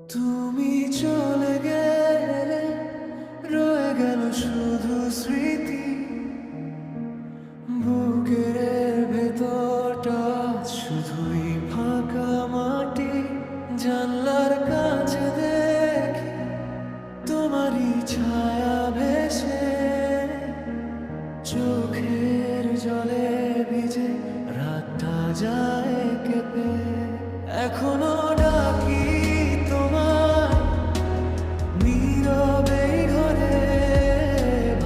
তুমি চলে গেলে রয়ে গেল শুধু স্মৃতি, বুকের ভেতরটা শুধুই ফাঁকা মাটি। জানলার কাছে দেখি তোমারই ছায়া ভেসে, চোখের জলে ভিজে রাতটা যায় কেঁপে। এখনো ডাকি তোমায় নীরবে ঘরে,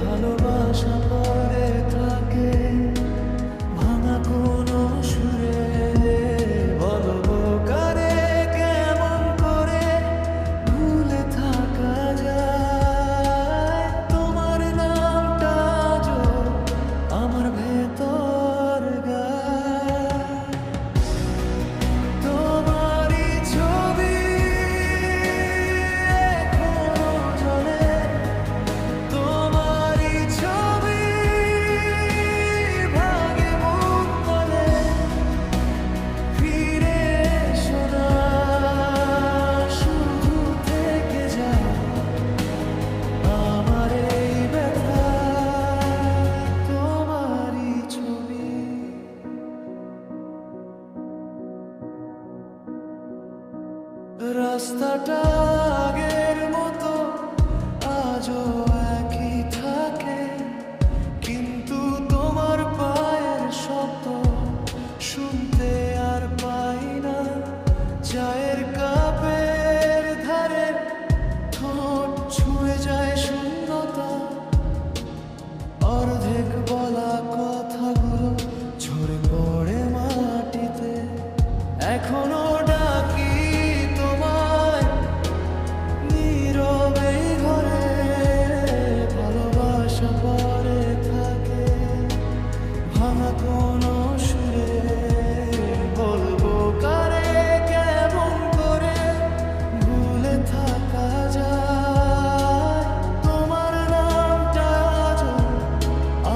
ভালোবাসা পড়ে থাকে ভাঙা কোনো সুরে। বলবো কারে কেমন করে ভুলে থাকা যায়, তোমার নামটা আজও আমার ভেতর গায়। তোমারই ছবি এখনো জ্বলে, তোমারই ছবি ভাগে বুক তলে। ফিরে এসো না, শুধু থেকে যাও আমার এই ব্যথায়। তোমারই ছবি। রাস্তাটা আগের মতো আজও একই থাকে, কিন্তু তোমার পায়ের শব্দ শুনতে আর পাই না। চায়ের কাপের ধারে ঠোঁট ছুঁয়ে যায় শূন্যতা, অর্ধেক বলা কথাগুলো ঝরে পড়ে মাটিতে। এখনো ডাকি তোমায় নীরবে ঘরে, ভালোবাসা পড়ে থাকে ভাঙা কোনো সুরে। বলবো কারে কেমন করে ভুলে থাকা যায়, তোমার নামটা আজও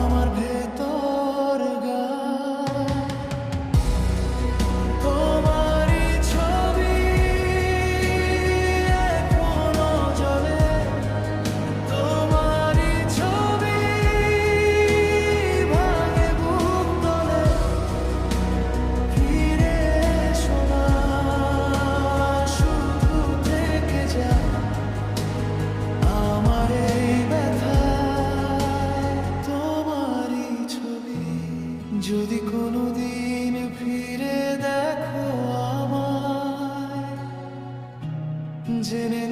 আমার ভেতর গায়। তোমারই ছবি এখনো জ্বলে, তোমারই ছবি ভাঙে বুক তলে। ফিরে এসো না, শুধু থেকে যাও আমার এই ব্যথায়। তোমারই ছবি। যদি কোনোদিন ফিরে দেখো আমায়, জেনে